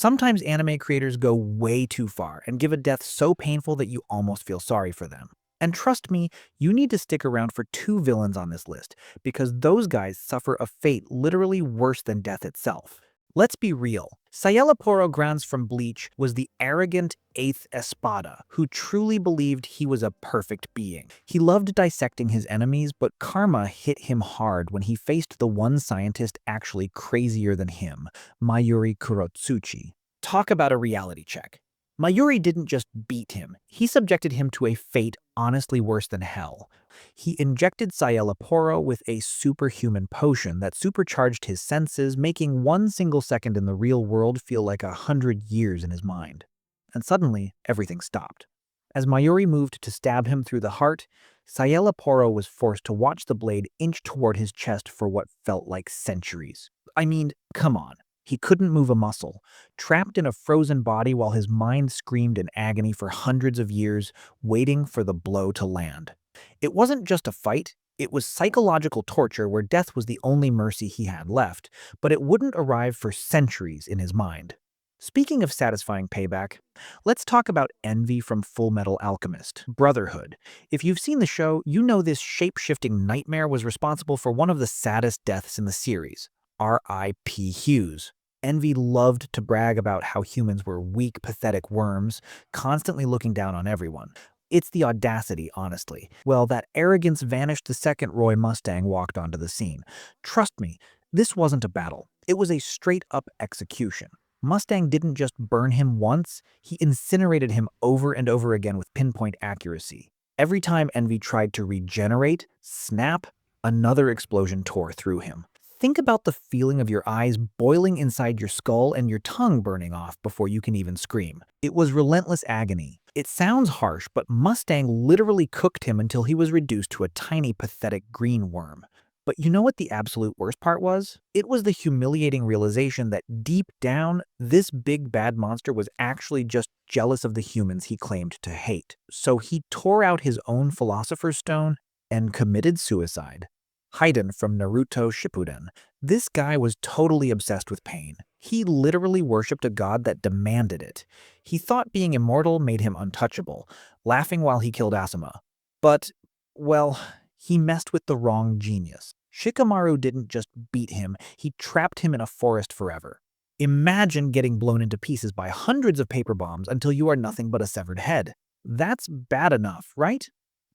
Sometimes anime creators go way too far and give a death so painful that you almost feel sorry for them. And trust me, you need to stick around for two villains on this list, because those guys suffer a fate literally worse than death itself. Let's be real. Szayelaporro Granz from Bleach was the arrogant eighth Espada who truly believed he was a perfect being. He loved dissecting his enemies, but karma hit him hard when he faced the one scientist actually crazier than him, Mayuri Kurotsuchi. Talk about a reality check. Mayuri didn't just beat him, he subjected him to a fate honestly worse than hell. He injected Szayelaporro with a superhuman potion that supercharged his senses, making 1 single second in the real world feel like 100 years in his mind. And suddenly, everything stopped. As Mayuri moved to stab him through the heart, Szayelaporro was forced to watch the blade inch toward his chest for what felt like centuries. I mean, come on. He couldn't move a muscle, trapped in a frozen body while his mind screamed in agony for hundreds of years, waiting for the blow to land. It wasn't just a fight, it was psychological torture where death was the only mercy he had left, but it wouldn't arrive for centuries in his mind. Speaking of satisfying payback, let's talk about Envy from Fullmetal Alchemist, Brotherhood. If you've seen the show, you know this shape-shifting nightmare was responsible for one of the saddest deaths in the series. R.I.P. Hughes. Envy loved to brag about how humans were weak, pathetic worms, constantly looking down on everyone. It's the audacity, honestly. Well, that arrogance vanished the second Roy Mustang walked onto the scene. Trust me, this wasn't a battle. It was a straight-up execution. Mustang didn't just burn him once, he incinerated him over and over again with pinpoint accuracy. Every time Envy tried to regenerate, snap, another explosion tore through him. Think about the feeling of your eyes boiling inside your skull and your tongue burning off before you can even scream. It was relentless agony. It sounds harsh, but Mustang literally cooked him until he was reduced to a tiny, pathetic green worm. But you know what the absolute worst part was? It was the humiliating realization that deep down, this big bad monster was actually just jealous of the humans he claimed to hate. So he tore out his own Philosopher's Stone and committed suicide. Hidan from Naruto Shippuden. This guy was totally obsessed with pain. He literally worshipped a god that demanded it. He thought being immortal made him untouchable, laughing while he killed Asuma. But, well, he messed with the wrong genius. Shikamaru didn't just beat him, he trapped him in a forest forever. Imagine getting blown into pieces by hundreds of paper bombs until you are nothing but a severed head. That's bad enough, right?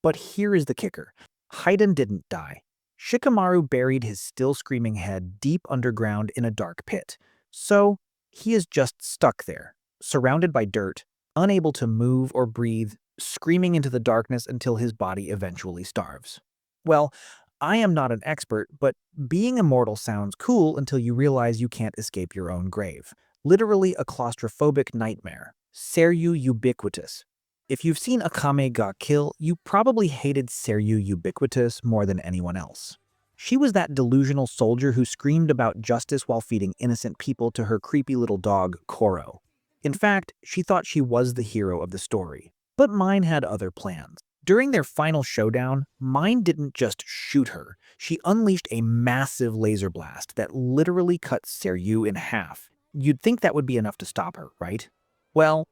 But here is the kicker. Hidan didn't die. Shikamaru buried his still screaming head deep underground in a dark pit. So, he is just stuck there, surrounded by dirt, unable to move or breathe, screaming into the darkness until his body eventually starves. Well, I am not an expert, but being immortal sounds cool until you realize you can't escape your own grave. Literally a claustrophobic nightmare. Seryu Ubiquitous. If you've seen Akame ga Kill, you probably hated Seryu Ubiquitous more than anyone else. She was that delusional soldier who screamed about justice while feeding innocent people to her creepy little dog, Koro. In fact, she thought she was the hero of the story. But Mine had other plans. During their final showdown, Mine didn't just shoot her. She unleashed a massive laser blast that literally cut Seryu in half. You'd think that would be enough to stop her, right? Well,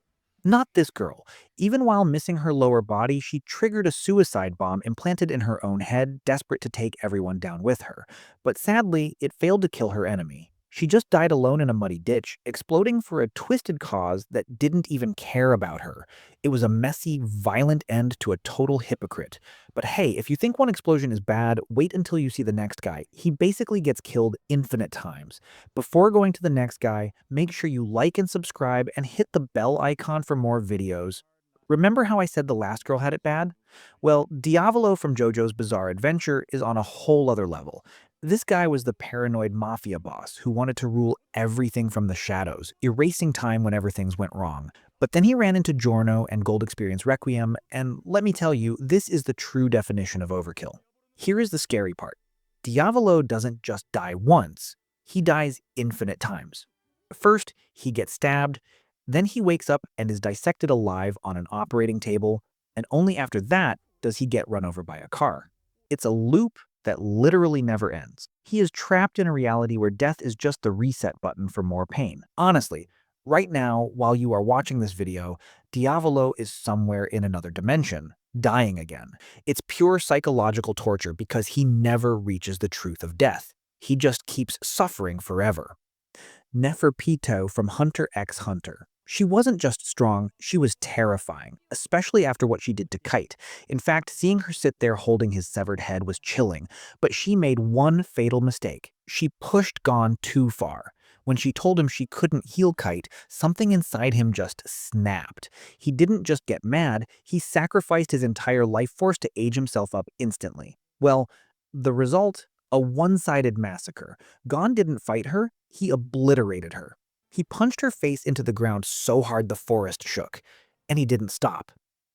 not this girl. Even while missing her lower body, she triggered a suicide bomb implanted in her own head, desperate to take everyone down with her. But sadly, it failed to kill her enemy. She just died alone in a muddy ditch, exploding for a twisted cause that didn't even care about her. It was a messy, violent end to a total hypocrite. But hey, if you think one explosion is bad, wait until you see the next guy. He basically gets killed infinite times. Before going to the next guy, make sure you like and subscribe and hit the bell icon for more videos. Remember how I said the last girl had it bad? Well, Diavolo from JoJo's Bizarre Adventure is on a whole other level. This guy was the paranoid mafia boss who wanted to rule everything from the shadows, erasing time whenever things went wrong. But then he ran into Giorno and Gold Experience Requiem, and let me tell you, this is the true definition of overkill. Here is the scary part. Diavolo doesn't just die once, he dies infinite times. First, he gets stabbed, then he wakes up and is dissected alive on an operating table, and only after that does he get run over by a car. It's a loop that literally never ends. He is trapped in a reality where death is just the reset button for more pain. Honestly, Right now, while you are watching this video, Diavolo is somewhere in another dimension, dying again. It's pure psychological torture because he never reaches the truth of death. He just keeps suffering forever. Neferpitou from Hunter x Hunter. She wasn't just strong, she was terrifying, especially after what she did to Kite. In fact, seeing her sit there holding his severed head was chilling, but she made one fatal mistake. She pushed Gon too far. When she told him she couldn't heal Kite, something inside him just snapped. He didn't just get mad, he sacrificed his entire life force to age himself up instantly. Well, the result? A one-sided massacre. Gon didn't fight her, he obliterated her. He punched her face into the ground so hard the forest shook, and he didn't stop.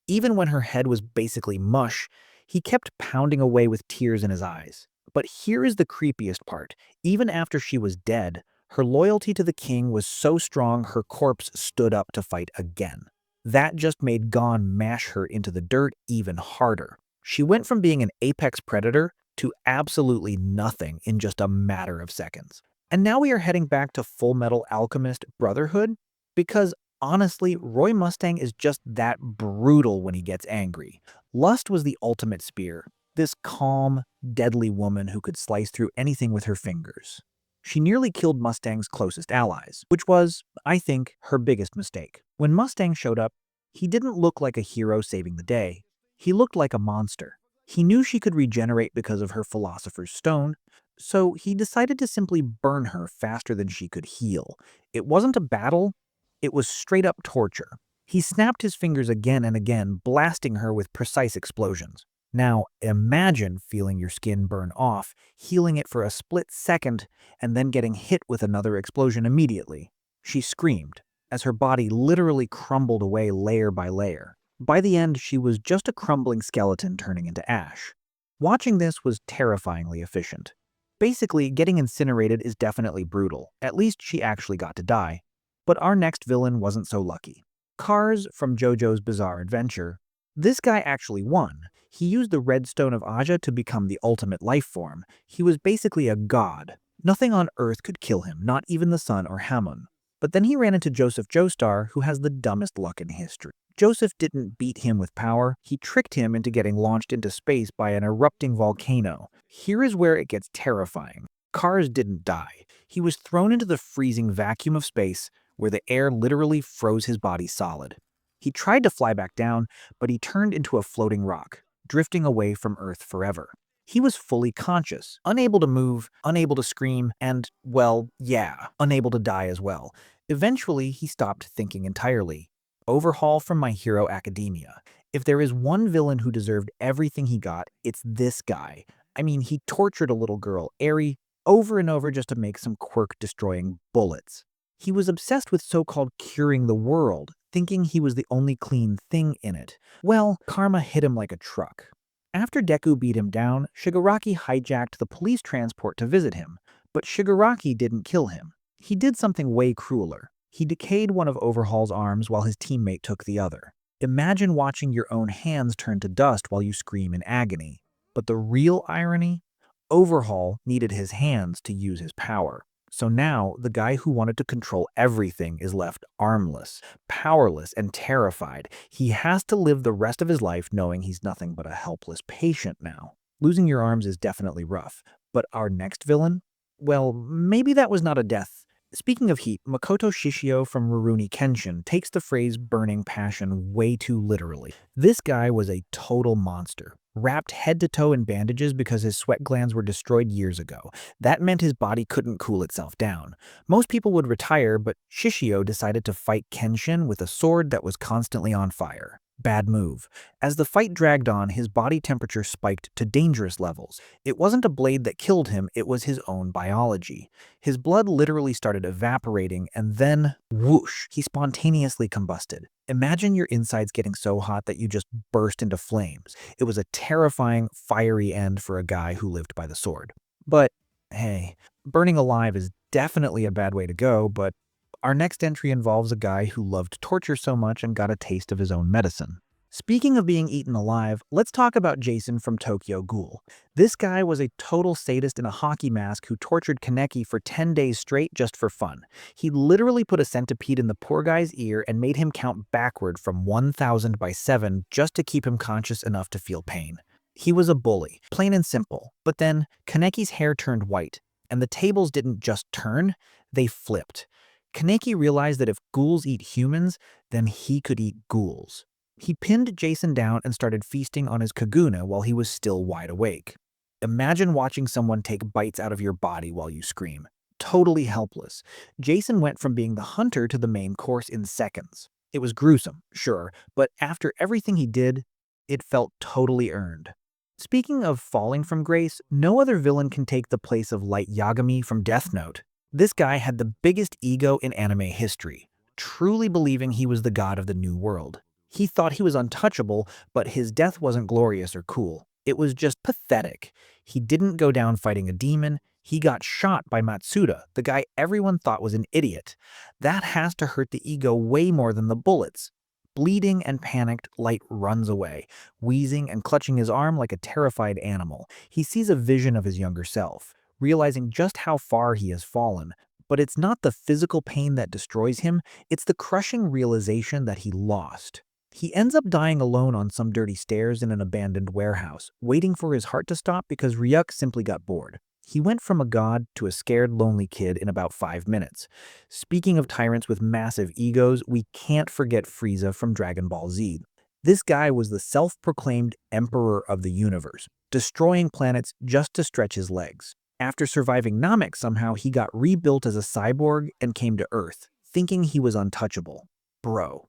Even when her head was basically mush, he kept pounding away with tears in his eyes. But here is the creepiest part. Even after she was dead, her loyalty to the king was so strong her corpse stood up to fight again. That just made Gon mash her into the dirt even harder. She went from being an apex predator to absolutely nothing in just a matter of seconds. And now we are heading back to Fullmetal Alchemist Brotherhood, because honestly, Roy Mustang is just that brutal when he gets angry. Lust was the ultimate spear, this calm, deadly woman who could slice through anything with her fingers. She nearly killed Mustang's closest allies, which was, I think, her biggest mistake. When Mustang showed up, he didn't look like a hero saving the day. He looked like a monster. He knew she could regenerate because of her Philosopher's Stone, so he decided to simply burn her faster than she could heal. It wasn't a battle, it was straight-up torture. He snapped his fingers again and again, blasting her with precise explosions. Now, imagine feeling your skin burn off, healing it for a split second, and then getting hit with another explosion immediately. She screamed, as her body literally crumbled away layer by layer. By the end, she was just a crumbling skeleton turning into ash. Watching this was terrifyingly efficient. Basically, getting incinerated is definitely brutal. At least she actually got to die. But our next villain wasn't so lucky. Kars from JoJo's Bizarre Adventure. This guy actually won. He used the Red Stone of Aja to become the ultimate life form. He was basically a god. Nothing on Earth could kill him, not even the sun or Hamun. But then he ran into Joseph Joestar, who has the dumbest luck in history. Joseph didn't beat him with power, he tricked him into getting launched into space by an erupting volcano. Here is where it gets terrifying. Kars didn't die. He was thrown into the freezing vacuum of space, where the air literally froze his body solid. He tried to fly back down, but he turned into a floating rock, drifting away from Earth forever. He was fully conscious, unable to move, unable to scream, and, well, yeah, unable to die as well. Eventually, he stopped thinking entirely. Overhaul from My Hero Academia. If there is one villain who deserved everything he got, it's this guy. I mean, he tortured a little girl, Eri, over and over just to make some quirk-destroying bullets. He was obsessed with so-called curing the world, thinking he was the only clean thing in it. Well, karma hit him like a truck. After Deku beat him down, Shigaraki hijacked the police transport to visit him, but Shigaraki didn't kill him. He did something way crueler. He decayed one of Overhaul's arms while his teammate took the other. Imagine watching your own hands turn to dust while you scream in agony. But the real irony? Overhaul needed his hands to use his power. So now, the guy who wanted to control everything is left armless, powerless, and terrified. He has to live the rest of his life knowing he's nothing but a helpless patient now. Losing your arms is definitely rough. But our next villain? Well, maybe that was not a death. Speaking of heat, Makoto Shishio from Rurouni Kenshin takes the phrase burning passion way too literally. This guy was a total monster. Wrapped head to toe in bandages because his sweat glands were destroyed years ago. That meant his body couldn't cool itself down. Most people would retire, but Shishio decided to fight Kenshin with a sword that was constantly on fire. Bad move. As the fight dragged on, his body temperature spiked to dangerous levels. It wasn't a blade that killed him, it was his own biology. His blood literally started evaporating, and then, whoosh, he spontaneously combusted. Imagine your insides getting so hot that you just burst into flames. It was a terrifying, fiery end for a guy who lived by the sword. But, hey, burning alive is definitely a bad way to go, but our next entry involves a guy who loved torture so much and got a taste of his own medicine. Speaking of being eaten alive, let's talk about Jason from Tokyo Ghoul. This guy was a total sadist in a hockey mask who tortured Kaneki for 10 days straight just for fun. He literally put a centipede in the poor guy's ear and made him count backward from 1000 by 7 just to keep him conscious enough to feel pain. He was a bully, plain and simple. But then, Kaneki's hair turned white, and the tables didn't just turn, they flipped. Kaneki realized that if ghouls eat humans, then he could eat ghouls. He pinned Jason down and started feasting on his kaguna while he was still wide awake. Imagine watching someone take bites out of your body while you scream. Totally helpless. Jason went from being the hunter to the main course in seconds. It was gruesome, sure, but after everything he did, it felt totally earned. Speaking of falling from grace, no other villain can take the place of Light Yagami from Death Note. This guy had the biggest ego in anime history, truly believing he was the god of the new world. He thought he was untouchable, but his death wasn't glorious or cool. It was just pathetic. He didn't go down fighting a demon. He got shot by Matsuda, the guy everyone thought was an idiot. That has to hurt the ego way more than the bullets. Bleeding and panicked, Light runs away, wheezing and clutching his arm like a terrified animal. He sees a vision of his younger self, realizing just how far he has fallen. But it's not the physical pain that destroys him, it's the crushing realization that he lost. He ends up dying alone on some dirty stairs in an abandoned warehouse, waiting for his heart to stop because Ryuk simply got bored. He went from a god to a scared, lonely kid in about 5 minutes. Speaking of tyrants with massive egos, we can't forget Frieza from Dragon Ball Z. This guy was the self-proclaimed emperor of the universe, destroying planets just to stretch his legs. After surviving Namek somehow, he got rebuilt as a cyborg and came to Earth, thinking he was untouchable. Bro.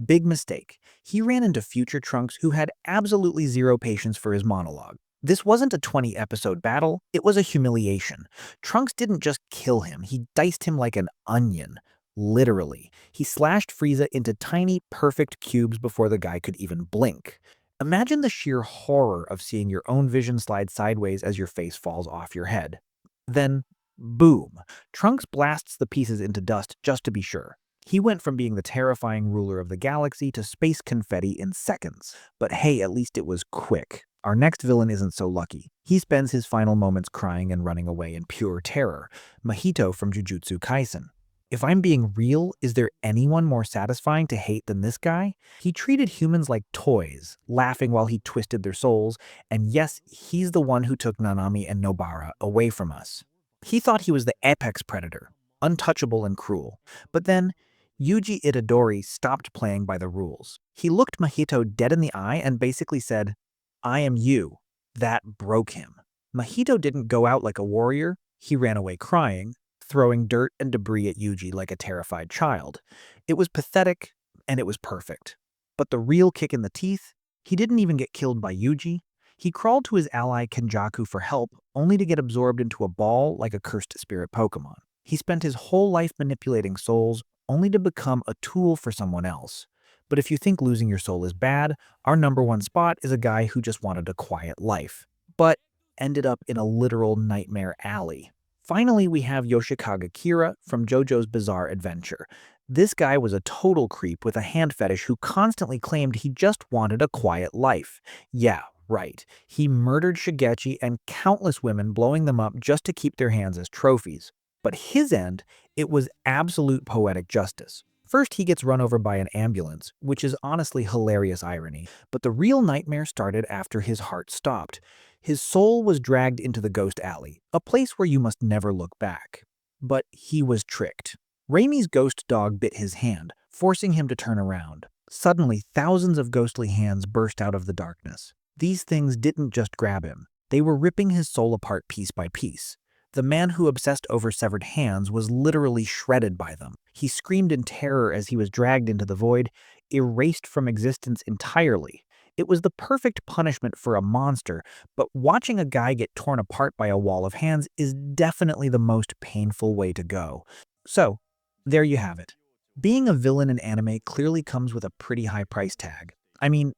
Big mistake. He ran into Future Trunks, who had absolutely zero patience for his monologue. This wasn't a 20-episode battle, it was a humiliation. Trunks didn't just kill him, he diced him like an onion. Literally. He slashed Frieza into tiny, perfect cubes before the guy could even blink. Imagine the sheer horror of seeing your own vision slide sideways as your face falls off your head. Then, boom. Trunks blasts the pieces into dust just to be sure. He went from being the terrifying ruler of the galaxy to space confetti in seconds. But hey, at least it was quick. Our next villain isn't so lucky. He spends his final moments crying and running away in pure terror. Mahito from Jujutsu Kaisen. If I'm being real, is there anyone more satisfying to hate than this guy? He treated humans like toys, laughing while he twisted their souls, and yes, he's the one who took Nanami and Nobara away from us. He thought he was the apex predator, untouchable and cruel. But then, Yuji Itadori stopped playing by the rules. He looked Mahito dead in the eye and basically said, "I am you." That broke him. Mahito didn't go out like a warrior. He ran away crying, throwing dirt and debris at Yuji like a terrified child. It was pathetic, and it was perfect. But the real kick in the teeth? He didn't even get killed by Yuji. He crawled to his ally Kenjaku for help, only to get absorbed into a ball like a cursed spirit Pokemon. He spent his whole life manipulating souls, only to become a tool for someone else. But if you think losing your soul is bad, our number one spot is a guy who just wanted a quiet life, but ended up in a literal nightmare alley. Finally, we have Yoshikage Kira from JoJo's Bizarre Adventure. This guy was a total creep with a hand fetish who constantly claimed he just wanted a quiet life. Yeah, right. He murdered Shigechi and countless women, blowing them up just to keep their hands as trophies. But his end, it was absolute poetic justice. First, he gets run over by an ambulance, which is honestly hilarious irony, but the real nightmare started after his heart stopped. His soul was dragged into the Ghost Alley, a place where you must never look back. But he was tricked. Raimi's ghost dog bit his hand, forcing him to turn around. Suddenly, thousands of ghostly hands burst out of the darkness. These things didn't just grab him. They were ripping his soul apart piece by piece. The man who obsessed over severed hands was literally shredded by them. He screamed in terror as he was dragged into the void, erased from existence entirely. It was the perfect punishment for a monster, but watching a guy get torn apart by a wall of hands is definitely the most painful way to go. So, there you have it. Being a villain in anime clearly comes with a pretty high price tag. I mean,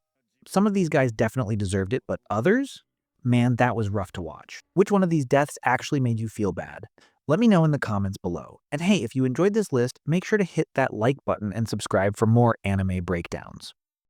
some of these guys definitely deserved it, but others? Man, that was rough to watch. Which one of these deaths actually made you feel bad? Let me know in the comments below. And hey, if you enjoyed this list, make sure to hit that like button and subscribe for more anime breakdowns.